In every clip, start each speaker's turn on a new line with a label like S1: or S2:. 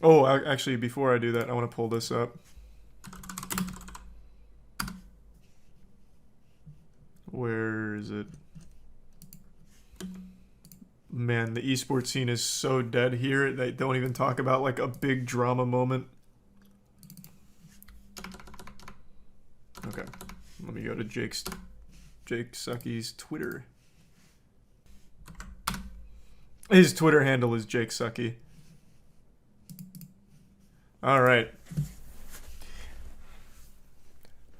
S1: Oh, actually, before I do that, I want to pull this up. Where is it? Man, the esports scene is so dead here. They don't even talk about like a big drama moment. Okay, let me go to Jake Sucky's Twitter. His Twitter handle is Jake Sucky. All right.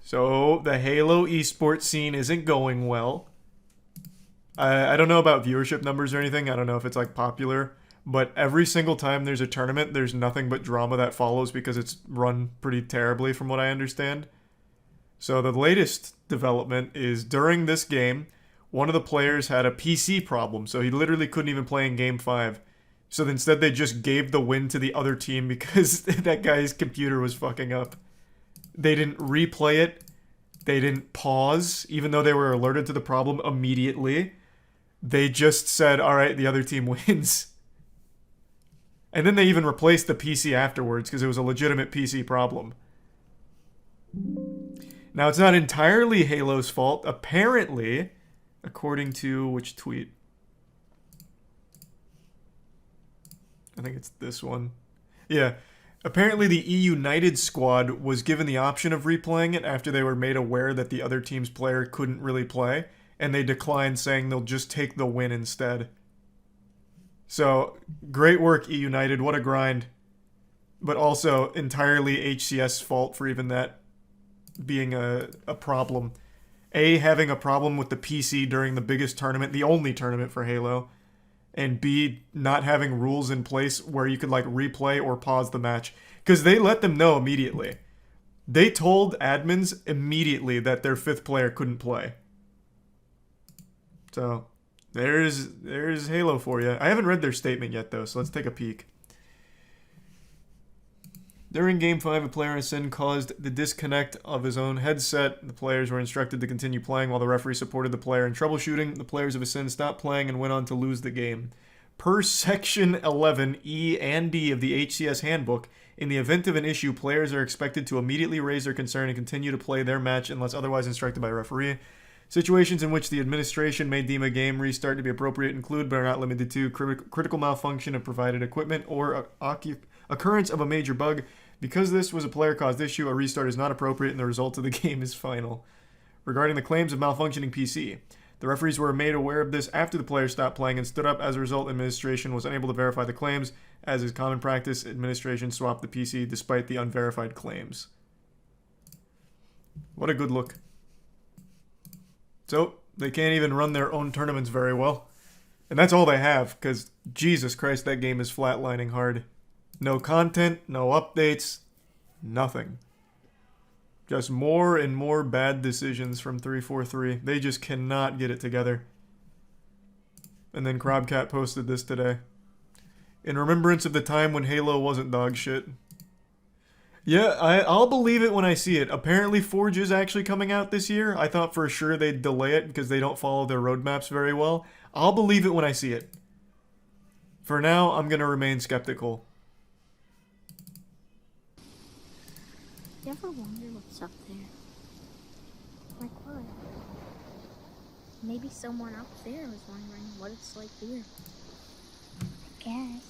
S1: So the Halo esports scene isn't going well. I don't know about viewership numbers or anything. I don't know if it's like popular, but every single time there's a tournament, there's nothing but drama that follows because it's run pretty terribly from what I understand. So the latest development is during this game, one of the players had a PC problem, so he literally couldn't even play in Game 5. So instead they just gave the win to the other team because that guy's computer was fucking up. They didn't replay it. They didn't pause, even though they were alerted to the problem immediately. They just said, alright, the other team wins. And then they even replaced the PC afterwards because it was a legitimate PC problem. Now, it's not entirely Halo's fault. Apparently, according to which tweet? I think it's this one. Yeah. Apparently, the E United squad was given the option of replaying it after they were made aware that the other team's player couldn't really play, and they declined, saying they'll just take the win instead. So, great work, E United. What a grind. But also, entirely HCS fault for even that being a problem. A, having a problem with the PC during the biggest tournament, the only tournament for Halo, and B, not having rules in place where you could like replay or pause the match. Because they let them know immediately. They told admins immediately that their fifth player couldn't play. So, there's Halo for you. I haven't read their statement yet though, so let's take a peek. During Game 5, a player in Sin caused the disconnect of his own headset. The players were instructed to continue playing while the referee supported the player in troubleshooting. The players of Sin stopped playing and went on to lose the game. Per Section 11, E and D of the HCS Handbook, in the event of an issue, players are expected to immediately raise their concern and continue to play their match unless otherwise instructed by a referee. Situations in which the administration may deem a game restart to be appropriate include, but are not limited to, critical malfunction of provided equipment or occurrence of a major bug. Because this was a player-caused issue, a restart is not appropriate and the result of the game is final. Regarding the claims of malfunctioning PC, the referees were made aware of this after the player stopped playing and stood up. As a result, administration was unable to verify the claims. As is common practice, administration swapped the PC despite the unverified claims. What a good look. So, they can't even run their own tournaments very well. And that's all they have, because Jesus Christ, that game is flatlining hard. No content, no updates, nothing. Just more and more bad decisions from 343. They just cannot get it together. And then Crobcat posted this today. In remembrance of the time when Halo wasn't dog shit. Yeah, I'll believe it when I see it. Apparently Forge is actually coming out this year. I thought for sure they'd delay it because they don't follow their roadmaps very well. I'll believe it when I see it. For now, I'm going to remain skeptical.
S2: You ever wonder what's up there? Like what? Maybe someone up there was wondering what it's like here. I guess.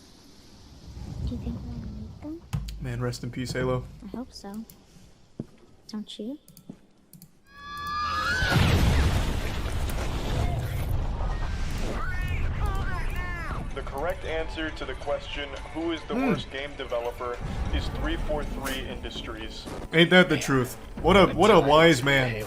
S2: Do you think we'll meet them?
S1: Man, rest in peace, Halo.
S2: I hope so. Don't you?
S3: The correct answer to the question, who is the worst game developer, is 343 Industries.
S1: Ain't that the truth? What a wise man.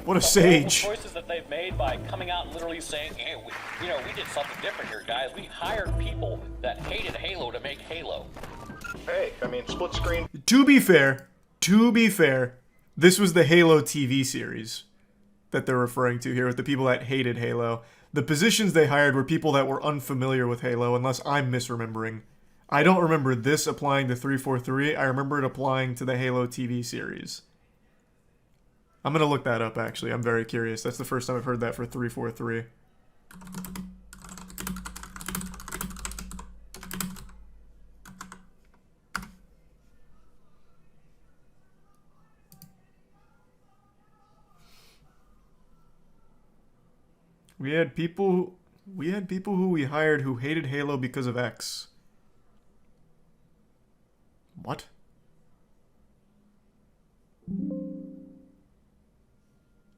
S1: What a sage.
S4: The choices that they've made by coming out and literally saying, hey, we did something different here, guys. We hired people that hated Halo to make Halo.
S3: Hey, I mean, split screen.
S1: To be fair, this was the Halo TV series that they're referring to here with the people that hated Halo. The positions they hired were people that were unfamiliar with Halo, unless I'm misremembering. I don't remember this applying to 343. I remember it applying to the Halo TV series. I'm going to look that up, actually. I'm very curious. That's the first time I've heard that for 343. We had people who we hired who hated Halo because of X. What?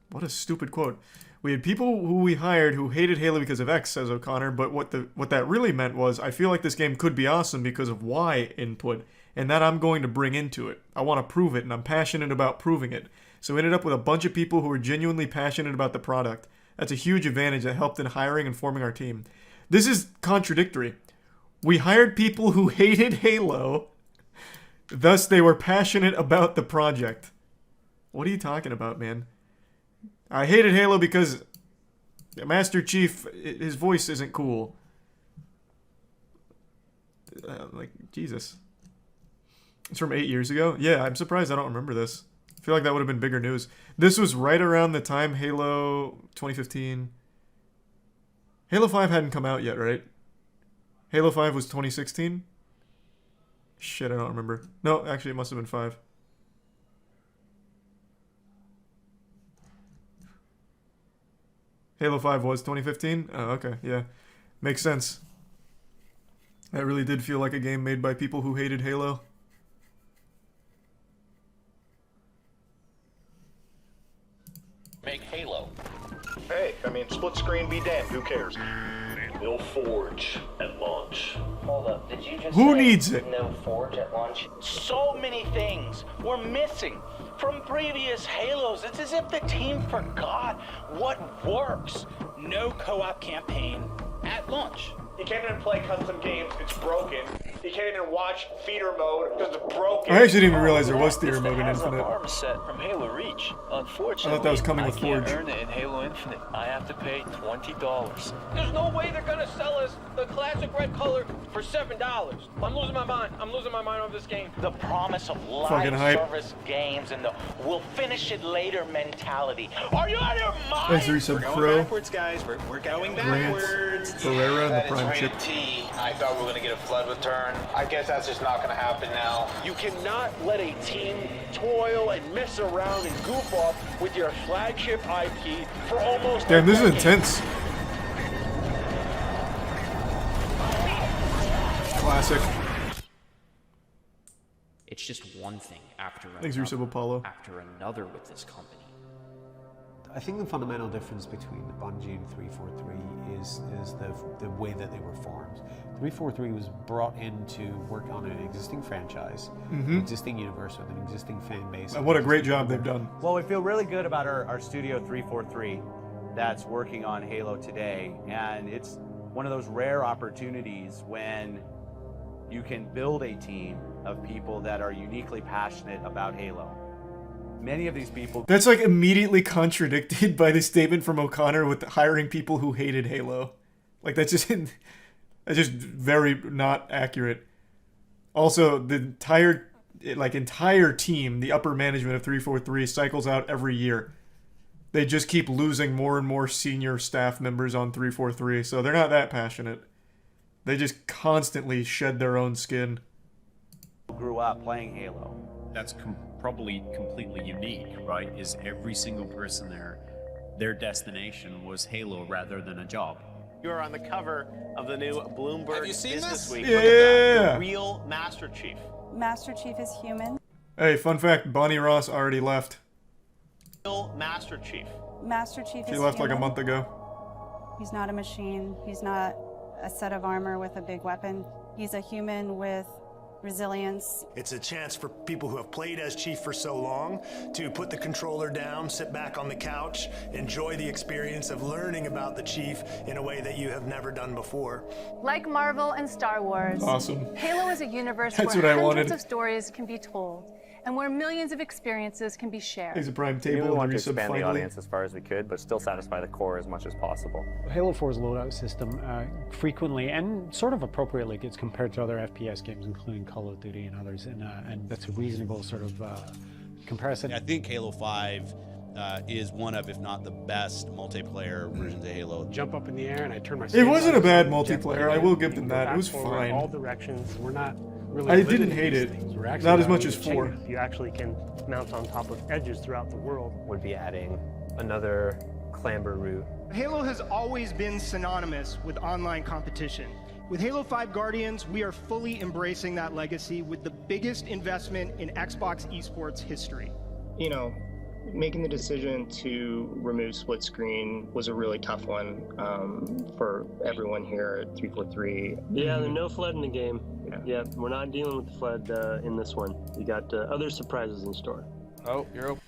S1: What a stupid quote. We had people who we hired who hated Halo because of X, says O'Connor, but what that really meant was, I feel like this game could be awesome because of Y input, and that I'm going to bring into it. I want to prove it, and I'm passionate about proving it. So we ended up with a bunch of people who were genuinely passionate about the product. That's a huge advantage that helped in hiring and forming our team. This is contradictory. We hired people who hated Halo, thus they were passionate about the project. What are you talking about, man? I hated Halo because Master Chief, his voice isn't cool. Like, Jesus. It's from 8 years ago? Yeah, I'm surprised I don't remember this. I feel like that would have been bigger news. This was right around the time Halo 2015. Halo 5 hadn't come out yet, right? Halo 5 was 2016? Shit, I don't remember. No, actually, it must have been 5. Halo 5 was 2015? Oh, okay, yeah. Makes sense. That really did feel like a game made by people who hated Halo.
S4: Make Halo.
S3: Hey, I mean, split screen be damned. Who cares?
S5: No forge at launch.
S6: Hold up, did you just
S1: Who
S6: say
S1: needs it?
S6: no forge at launch?
S7: So many things were missing from previous Halos. It's as if the team forgot what works.
S8: No co-op campaign at launch.
S9: You can't even play custom games, it's broken. You can't even watch theater mode because it's broken.
S1: I actually didn't even realize there was theater
S10: It's the
S1: mode in
S10: Hazard
S1: Infinite.
S10: arm set from Halo Reach. Unfortunately,
S1: I thought that was coming with
S10: I can't
S1: Forge.
S10: earn it in Halo Infinite. I have to pay $20.
S9: There's no way they're gonna sell us the classic red color for $7. I'm losing my mind. I'm losing my mind over this game.
S7: The promise of
S1: Fucking
S7: live
S1: hype.
S7: service games and the we'll finish it later mentality. Are you out of your mind?
S1: Thanks, Resub Crow,
S8: Backwards, guys. We're going
S1: Grant,
S8: backwards.
S1: Ferreira, and the Prime Chip.
S9: I thought we were gonna get a flood return. I guess that's just not gonna happen now. You cannot let a team toil and mess around and goof off with your flagship IP for almost.
S1: Damn, this is
S9: a decade.
S1: intense. Classic.
S11: It's just one thing after
S1: Thanks,
S11: another,
S1: Resub Apollo.
S11: after another with this company.
S12: I think the fundamental difference between Bungie and 343 is the way that they were formed. 343 was brought in to work on an existing franchise, an existing universe with an existing fan base.
S1: And what a great job they've done.
S13: Well, we feel really good about our studio 343 that's working on Halo today, and it's one of those rare opportunities when you can build a team of people that are uniquely passionate about Halo. Many of these people...
S1: That's like immediately contradicted by the statement from O'Connor with hiring people who hated Halo. Like that's just very not accurate. Also, the entire team, the upper management of 343 cycles out every year. They just keep losing more and more senior staff members on 343, so they're not that passionate. They just constantly shed their own skin.
S13: Grew up playing Halo.
S5: That's probably completely unique, right? Is every single person there, their destination was Halo rather than a job.
S9: You are on the cover of the new Bloomberg
S8: Have you seen
S9: Business
S8: this?
S9: Week.
S1: Yeah.
S9: Look at that. The real Master Chief.
S14: Master Chief is human.
S1: Hey, fun fact, Bonnie Ross already left.
S9: Real Master Chief.
S14: Master Chief is
S1: She left like a
S14: human.
S1: month ago.
S14: He's not a machine. He's not a set of armor with a big weapon. He's a human with resilience.
S15: It's a chance for people who have played as Chief for so long to put the controller down, sit back on the couch, enjoy the experience of learning about the Chief in a way that you have never done before.
S16: Like Marvel and Star Wars,
S1: Awesome.
S16: Halo is a universe
S1: That's
S16: where
S1: what I
S16: hundreds
S1: wanted.
S16: of stories can be told and where millions of experiences can be shared.
S1: Thanks a Prime
S17: We
S1: Table.
S17: really want to
S1: Resub
S17: expand the
S1: finally.
S17: audience as far as we could, but still satisfy the core as much as possible.
S18: Halo 4's loadout system frequently and sort of appropriately gets compared to other FPS games, including Call of Duty and others, and that's a reasonable sort of comparison.
S19: I think Halo 5 is one of, if not the best, multiplayer versions of Halo.
S18: Jump up in the air and I turn my...
S1: It wasn't a bad
S18: jet
S1: multiplayer,
S18: plane
S1: I will
S18: and
S1: give
S18: you
S1: them
S18: can go
S1: that. It
S18: back
S1: was
S18: forward
S1: fine.
S18: All directions. We're not really...
S1: I didn't hate it. Not as much as 4.
S18: You actually can mount on top of edges throughout the world.
S17: Would be adding another
S20: clamber route.
S21: Halo has always been synonymous with online competition. With Halo 5 Guardians, we are fully embracing that legacy with the biggest investment in Xbox esports history.
S22: You know, making the decision to remove split screen was a really tough one for everyone here at 343.
S20: Yeah, there's no flood in the game. Yeah, we're not dealing with the flood in this one. We got other surprises in store.
S23: Oh, you're open.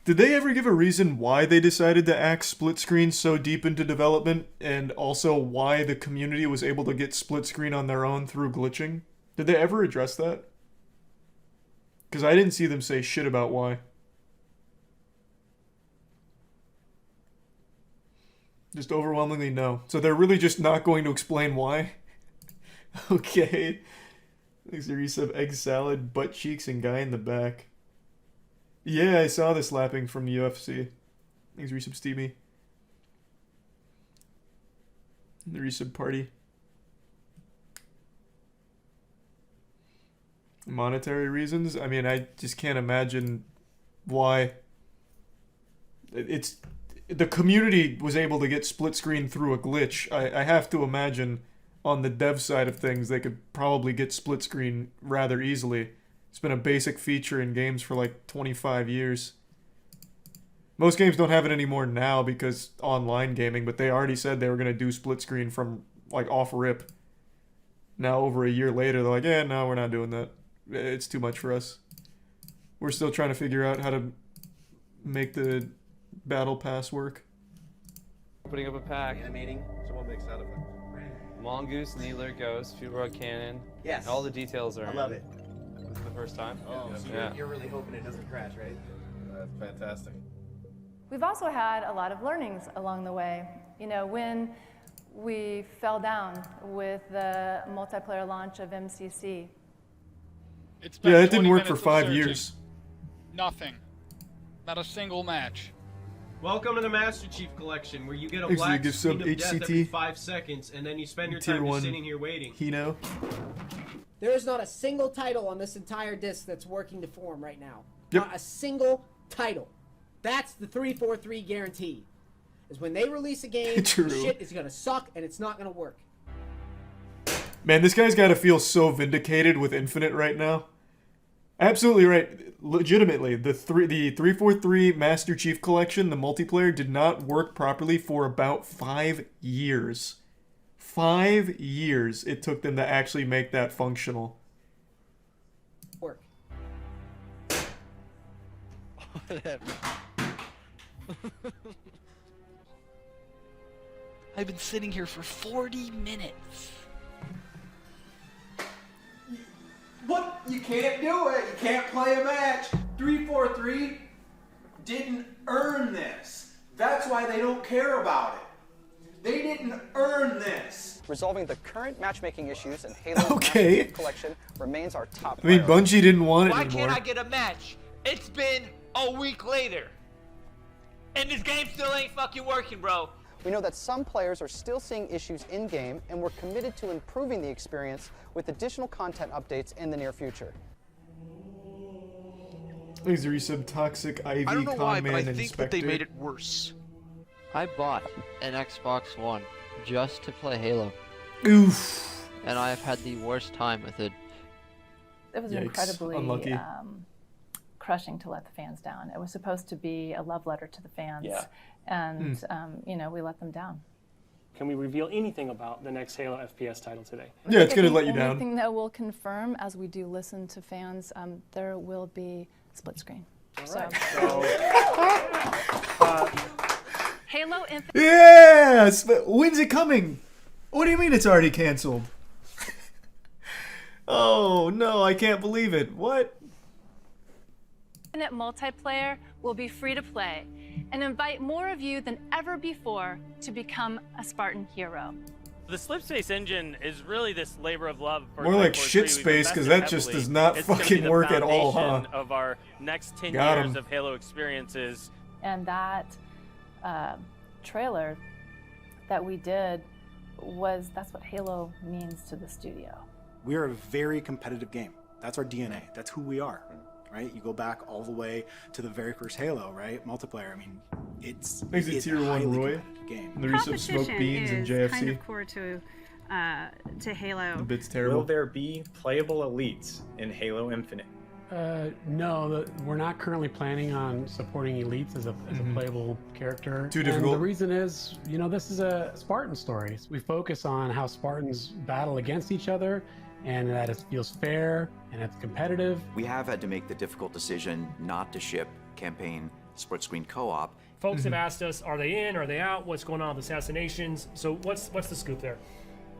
S1: Did they ever give a reason why they decided to axe split screen so deep into development, and also why the community was able to get split screen on their own through glitching? Did they ever address that? Because I didn't see them say shit about why. Just overwhelmingly no. So they're really just not going to explain why? Okay. Thanks to Resub, egg salad, butt cheeks, and guy in the back. Yeah, I saw this lapping from the UFC. Thanks, Resub Stevie. The Resub party. Monetary reasons? I mean, I just can't imagine why. It's... The community was able to get split screen through a glitch. I have to imagine on the dev side of things, they could probably get split screen rather easily. It's been a basic feature in games for like 25 years. Most games don't have it anymore now because online gaming, but they already said they were going to do split screen from like off rip. Now over a year later, they're like, yeah, no, we're not doing that. It's too much for us. We're still trying to figure out how to make the battle pass work.
S23: Opening up a pack.
S24: Animating. Someone makes sound effects.
S23: Mongoose, Needler, Ghost, Fuel Rod Cannon.
S24: Yes.
S23: All the details are
S24: I love it.
S23: This is the first time.
S24: Oh, so
S23: yeah.
S24: you're really hoping it doesn't crash, right? That's fantastic.
S16: We've also had a lot of learnings along the way. You know, when we fell down with the multiplayer launch of MCC.
S1: Yeah, it didn't work for 5 years.
S25: Nothing. Not a single match.
S24: Welcome to the Master Chief Collection, where you get a
S1: Thanks,
S24: black
S1: Lucas,
S24: screen
S1: sub
S24: of death
S1: HCT.
S24: every 5 seconds, and then you spend your
S1: Tier
S24: time just
S1: 1
S24: sitting here waiting.
S1: Hino.
S26: There is not a single title on this entire disc that's working to form right now.
S1: Yep.
S26: Not a single title. That's the 343 guarantee. Is when they release a game,
S1: True.
S26: shit is gonna suck and it's not gonna work.
S1: Man, this guy's got to feel so vindicated with Infinite right now. Absolutely right. Legitimately, the 343 Master Chief Collection, the multiplayer, did not work properly for about 5 years. 5 years it took them to actually make that functional.
S26: Work.
S27: I've been sitting here for 40 minutes.
S28: What? You can't do it. You can't play a match. 343 didn't earn this. That's why they don't care about it. They didn't earn this.
S29: Resolving the current matchmaking issues in Halo
S1: Okay.
S29: Master Chief Collection remains our top
S1: I mean,
S29: priority.
S1: Bungie didn't want it
S30: Why
S1: anymore.
S30: can't I get a match? It's been a week later. And this game still ain't fucking working, bro.
S29: We know that some players are still seeing issues in-game, and we're committed to improving the experience with additional content updates in the near future.
S1: Thanks, Resub, Toxic, Ivy,
S27: I don't know why, but I
S1: Conman,
S27: think that they
S1: Inspector.
S27: made it worse.
S11: I bought an Xbox One just to play Halo.
S1: Oof.
S11: And I have had the worst time with it.
S16: It was
S1: Yikes.
S16: incredibly
S1: Unlucky.
S16: crushing to let the fans down. It was supposed to be a love letter to the fans.
S20: Yeah.
S16: And, you know, we let them down.
S20: Can we reveal anything about the next Halo FPS title today?
S1: Yeah, it's gonna let you
S16: The
S1: down.
S16: only thing that we'll confirm, as we do listen to fans, there will be split screen. Halo Infinite.
S1: Yes! But when's it coming? What do you mean it's already canceled? Oh, no, I can't believe it. What?
S16: Infinite multiplayer will be free to play and invite more of you than ever before to become a Spartan hero.
S10: The Slipspace engine is really this labor of love. For
S1: More like
S10: 343.
S1: shit
S10: We've
S1: space, 'cause
S10: invested
S1: that just
S10: heavily.
S1: does not
S10: It's gonna be
S1: fucking
S10: the
S1: work at all,
S10: foundation
S1: huh?
S10: Of our next 10
S1: Got
S10: years
S1: 'em.
S10: of Halo experiences.
S16: And that trailer that we did that's what Halo means to the studio.
S31: We are a very competitive game. That's our DNA. That's who we are.
S2: right? You go back all the way to the very first Halo, right? Multiplayer. I mean, it's
S1: Makes it tier 1 Roy.
S2: Game.
S1: And the use of smoke beans and JFC.
S3: Kind of core to Halo.
S1: The bit's terrible.
S4: Will there be playable elites in Halo Infinite?
S5: No, we're not currently planning on supporting elites as a playable character.
S1: Too difficult.
S5: And the reason is, this is a Spartan story. We focus on how Spartans battle against each other, and that it feels fair and it's competitive.
S6: We have had to make the difficult decision not to ship campaign split screen co-op.
S7: Folks have asked us, are they in, are they out, what's going on with assassinations? So what's the scoop there?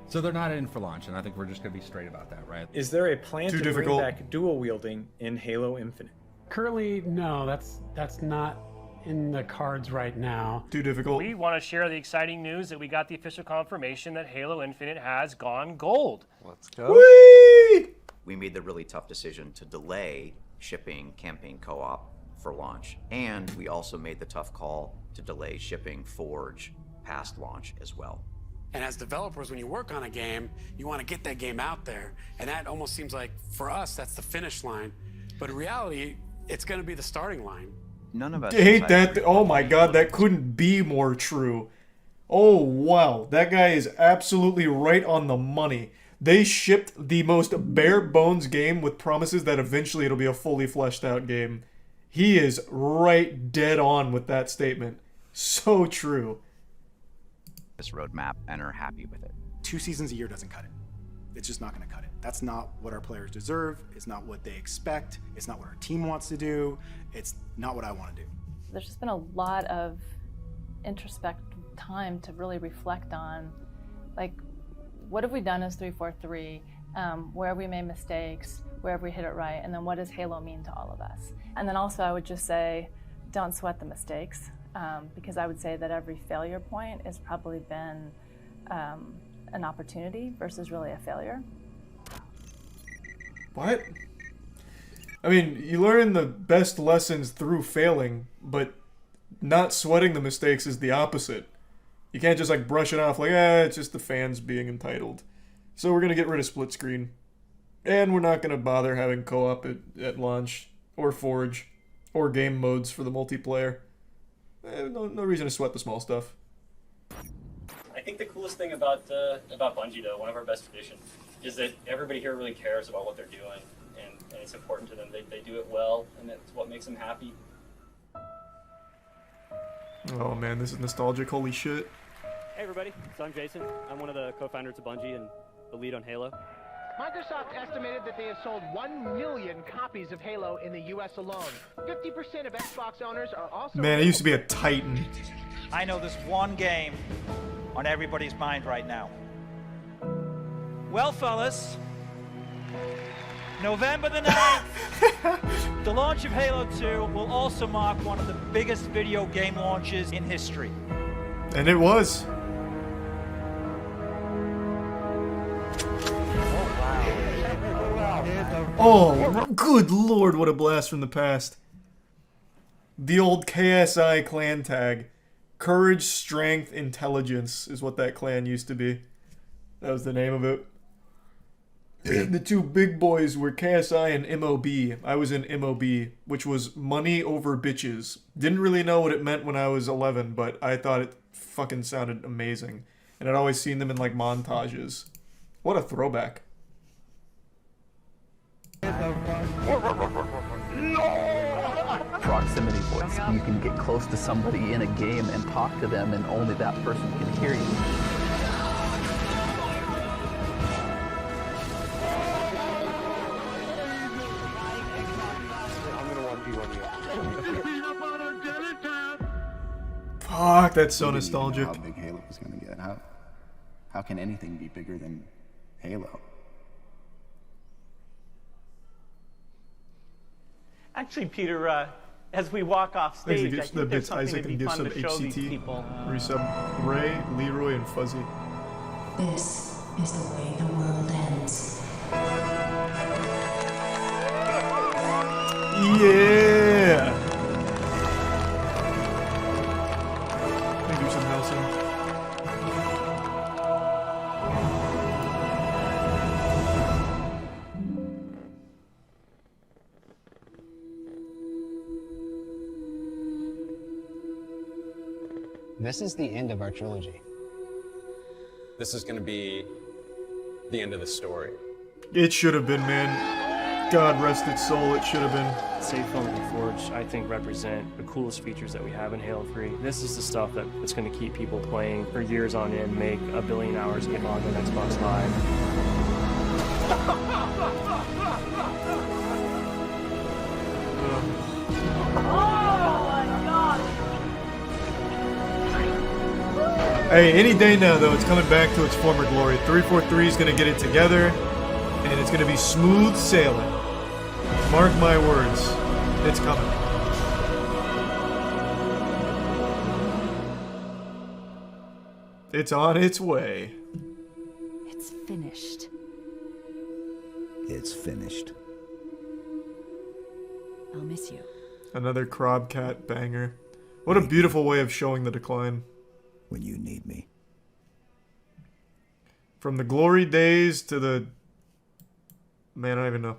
S8: So they're not in for launch, and I think we're just going to be straight about that, right?
S4: Is there a plan
S1: Too
S4: to
S1: difficult.
S4: bring back dual wielding in Halo Infinite?
S5: Currently, no, that's not in the cards right now.
S1: Too difficult.
S7: We want to share the exciting news that we got the official confirmation that Halo Infinite has gone gold.
S6: Let's go.
S1: Whee!
S6: We made the really tough decision to delay shipping campaign co-op for launch, and we also made the tough call to delay shipping Forge past launch as well.
S9: And as developers, when you work on a game, you want to get that game out there. And that almost seems like, for us, that's the finish line. But in reality, it's going to be the starting line.
S6: None of us
S1: I hate that. Oh my god, that couldn't be more true. Oh wow, that guy is absolutely right on the money. They shipped the most bare bones game with promises that eventually it'll be a fully fleshed out game. He is right dead on with that statement. So true.
S6: This roadmap and are happy with it.
S2: 2 seasons a year doesn't cut it. It's just not going to cut it. That's not what our players deserve. It's not what they expect. It's not what our team wants to do. It's not what I want to do.
S16: There's just been a lot of introspective time to really reflect on, like, what have we done as 343? Where have we made mistakes? Where have we hit it right? And then what does Halo mean to all of us? And then also I would just say, don't sweat the mistakes. Because I would say that every failure point has probably been an opportunity versus really a failure.
S1: What? I mean, you learn the best lessons through failing, but not sweating the mistakes is the opposite. You can't just like brush it off like, it's just the fans being entitled. So we're going to get rid of split screen. And we're not going to bother having co-op at launch, or Forge, or game modes for the multiplayer. No reason to sweat the small stuff.
S12: I think the coolest thing about Bungie, though, one of our best traditions, is that everybody here really cares about what they're doing, and it's important to them. They do it well, and that's what makes them happy.
S1: Oh man, this is nostalgic. Holy shit.
S13: Hey everybody, so I'm Jason. I'm one of the co-founders of Bungie and the lead on Halo.
S31: Microsoft estimated that they have sold 1 million copies of Halo in the US alone. 50% of Xbox owners are also...
S1: Man, I used to be a titan.
S32: I know there's one game on everybody's mind right now. Well, fellas, November the 9th, the launch of Halo 2 will also mark one of the biggest video game launches in history.
S1: And it was. Oh, good lord, what a blast from the past. The old KSI clan tag. Courage, Strength, Intelligence is what that clan used to be. That was the name of it. The two big boys were KSI and MOB. I was in MOB, which was money over bitches. Didn't really know what it meant when I was 11, but I thought it fucking sounded amazing. And I'd always seen them in like montages. What a throwback.
S33: Proximity voice. You can get close to somebody in a game and talk to them, and only that person can hear you.
S1: Fuck, that's so nostalgic.
S34: How big Halo is going to get. How can anything be bigger than Halo?
S35: Actually, Peter, as we walk off stage, I think there's something
S1: Isaac
S35: to be
S1: and give
S35: fun
S1: some
S35: to show these
S1: HCT.
S35: people.
S1: Resub Ray, Leroy, and Fuzzy.
S36: This is the way the world ends.
S1: Yeah! Let me do some Nelson.
S11: This is the end of our trilogy.
S14: This is going to be the end of the story.
S1: It should have been, man. God rest its soul, it should have been.
S7: Safe Film and Forge, I think, represent the coolest features that we have in Halo 3. This is the stuff that's going to keep people playing for years on end, make 1 billion hours get logged on Xbox Live. Hey, any day now, though, it's coming back to its former glory. 343 is going to get it together, and it's going to be smooth sailing. Mark my words, it's coming. It's on its way.
S15: It's finished.
S17: It's finished.
S15: I'll miss you.
S1: Another Crobcat banger. What a beautiful way of showing the decline.
S17: When you need me.
S1: From the glory days to the... Man, I don't even know.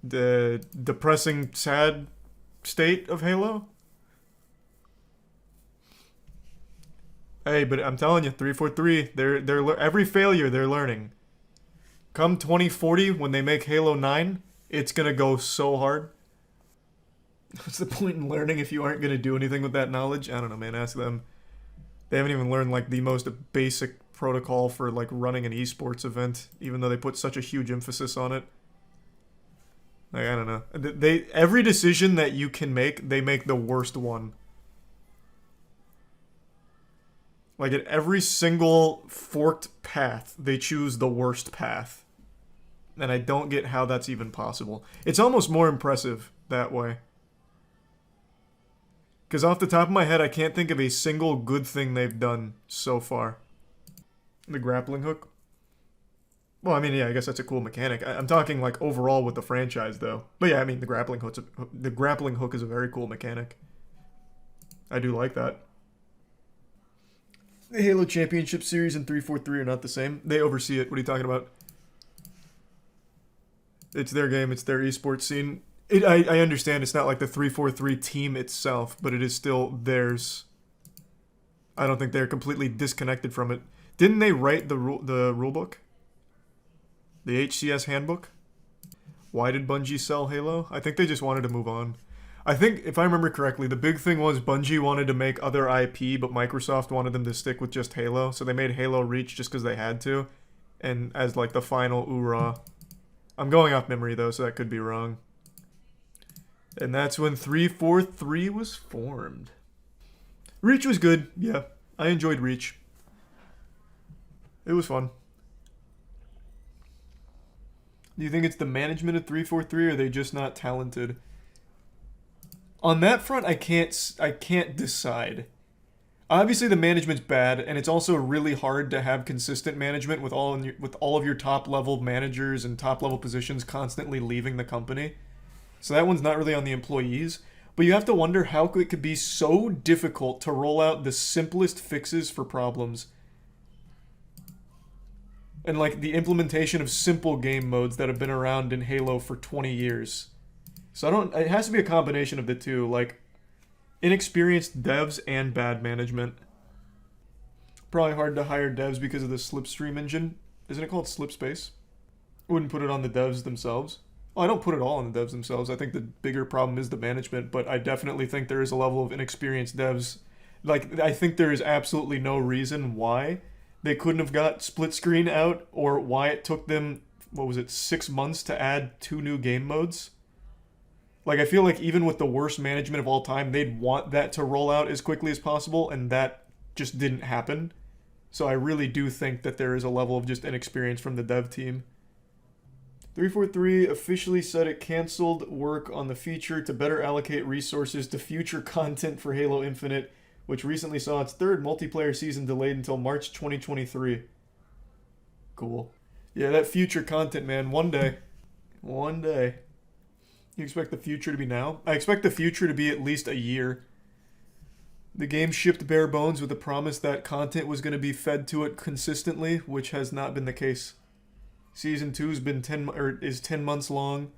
S1: The depressing, sad state of Halo? Hey, but I'm telling you, 343, they're every failure they're learning. Come 2040, when they make Halo 9, it's gonna go so hard. What's the point in learning if you aren't gonna do anything with that knowledge? I don't know, man. Ask them. They haven't even learned like the most basic protocol for like running an esports event, even though they put such a huge emphasis on it. Like, I don't know. Every decision that you can make, they make the worst one. Like, at every single forked path, they choose the worst path. And I don't get how that's even possible. It's almost more impressive that way. Because off the top of my head, I can't think of a single good thing they've done so far. The grappling hook? Well, I mean, yeah, I guess that's a cool mechanic. I'm talking, like, overall with the franchise, though. But yeah, I mean, the grappling hook is a very cool mechanic. I do like that. The Halo Championship Series and 343 are not the same. They oversee it. What are you talking about? It's their game. It's their esports scene. I understand it's not like the 343 team itself, but it is still theirs. I don't think they're completely disconnected from it. Didn't they write the rulebook? The HCS handbook? Why did Bungie sell Halo? I think they just wanted to move on. I think, if I remember correctly, the big thing was Bungie wanted to make other IP, but Microsoft wanted them to stick with just Halo, so they made Halo Reach just because they had to, and as like the final oorah. I'm going off memory though, so that could be wrong. And that's when 343 was formed. Reach was good, yeah. I enjoyed Reach. It was fun. Do you think it's the management of 343, or are they just not talented? On that front, I can't decide. Obviously, the management's bad, and it's also really hard to have consistent management with all of your top-level managers and top-level positions constantly leaving the company. So that one's not really on the employees. But you have to wonder how it could be so difficult to roll out the simplest fixes for problems. And like the implementation of simple game modes that have been around in Halo for 20 years. So it has to be a combination of the two, like inexperienced devs and bad management. Probably hard to hire devs because of the Slipstream engine. Isn't it called Slipspace? Wouldn't put it on the devs themselves. Well, I don't put it all on the devs themselves. I think the bigger problem is the management, but I definitely think there is a level of inexperienced devs. Like, I think there is absolutely no reason why they couldn't have got split screen out, or why it took them, 6 months to add 2 new game modes. Like, I feel like even with the worst management of all time, they'd want that to roll out as quickly as possible, and that just didn't happen. So I really do think that there is a level of just inexperience from the dev team. 343 officially said it canceled work on the feature to better allocate resources to future content for Halo Infinite, which recently saw its 3rd multiplayer season delayed until March 2023. Cool. Yeah, that future content, man. One day. One day. You expect the future to be now? I expect the future to be at least a year. The game shipped bare bones with the promise that content was going to be fed to it consistently, which has not been the case. Season 2 has been 10 months long.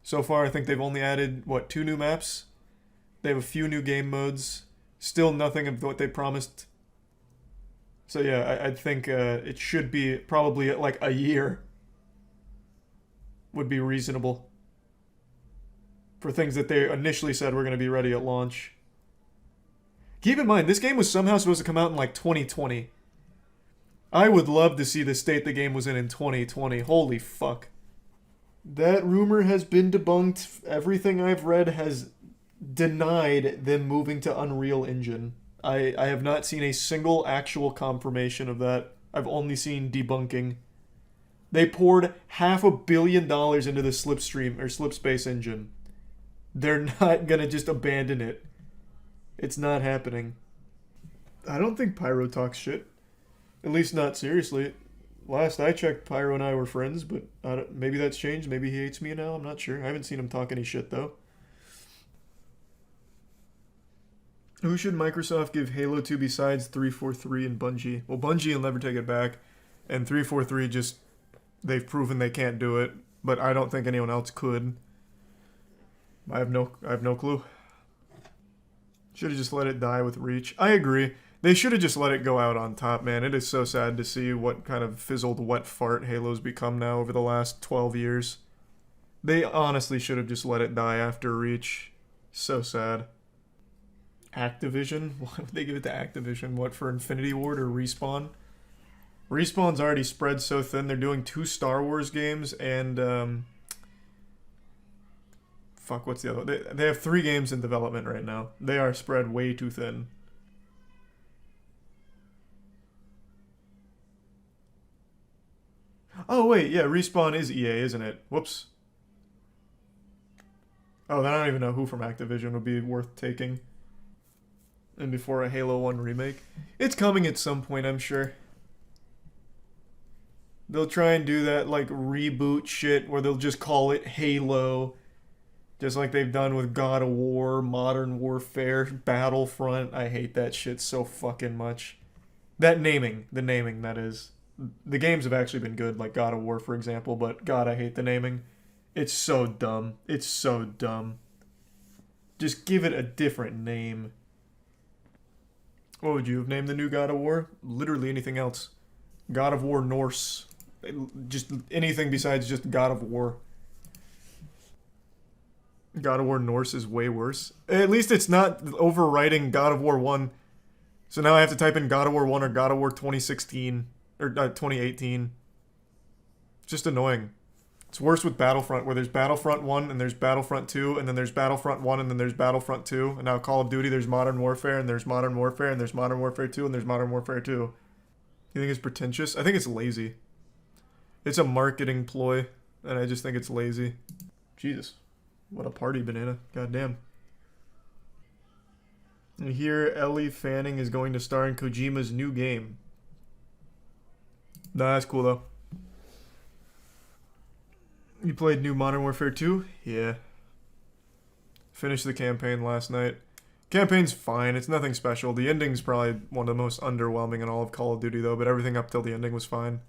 S1: So far, I think they've only added, 2 new maps? They have a few new game modes. Still nothing of what they promised So yeah, I think it should be probably like a year would be reasonable for things that they initially said were going to be ready at launch. Keep in mind, this game was somehow supposed to come out in like 2020. I would love to see the state the game was in 2020. Holy fuck. That rumor has been debunked. Everything I've read has denied them moving to Unreal Engine. I have not seen a single actual confirmation of that. I've only seen debunking. They poured $500 million into the Slipstream or Slipspace engine. They're not gonna just abandon it. It's not happening. I don't think Pyro talks shit. At least not seriously. Last I checked, Pyro and I were friends, but maybe that's changed. Maybe he hates me now. I'm not sure. I haven't seen him talk any shit, though. Who should Microsoft give Halo to besides 343 and Bungie? Well, Bungie will never take it back, and 343 just... they've proven they can't do it, but I don't think anyone else could. I have no clue. Should have just let it die with Reach. I agree. They should have just let it go out on top, man. It is so sad to see what kind of fizzled wet fart Halo's become now over the last 12 years. They honestly should have just let it die after Reach. So sad. Activision? Why would they give it to Activision? What, for Infinity Ward or Respawn? Respawn's already spread so thin. They're doing 2 Star Wars games and, fuck, what's the other one? They have 3 games in development right now. They are spread way too thin. Oh, wait, yeah, Respawn is EA, isn't it? Whoops. Oh, then I don't even know who from Activision would be worth taking. And before a Halo 1 remake. It's coming at some point, I'm sure. They'll try and do that, like, reboot shit where they'll just call it Halo. Just like they've done with God of War, Modern Warfare, Battlefront. I hate that shit so fucking much. That naming. The naming, that is. The games have actually been good, like God of War, for example, but God, I hate the naming. It's so dumb. It's so dumb. Just give it a different name. What would you have named the new God of War? Literally anything else. God of War Norse. Just anything besides just God of War. God of War Norse is way worse. At least it's not overwriting God of War 1. So now I have to type in God of War 1 or God of War 2016. Or 2018. It's just annoying. It's worse with Battlefront, where there's Battlefront 1, and there's Battlefront 2, and then there's Battlefront 1, and then there's Battlefront 2. And now Call of Duty, there's Modern Warfare, and there's Modern Warfare, and there's Modern Warfare 2, and there's Modern Warfare 2. You think it's pretentious? I think it's lazy. It's a marketing ploy, and I just think it's lazy. Jesus. What a party, Banana. Goddamn. And here, Ellie Fanning is going to star in Kojima's new game. Nah, that's cool, though. You played new Modern Warfare 2? Yeah. Finished the campaign last night. Campaign's fine. It's nothing special. The ending's probably one of the most underwhelming in all of Call of Duty, though, but everything up till the ending was fine.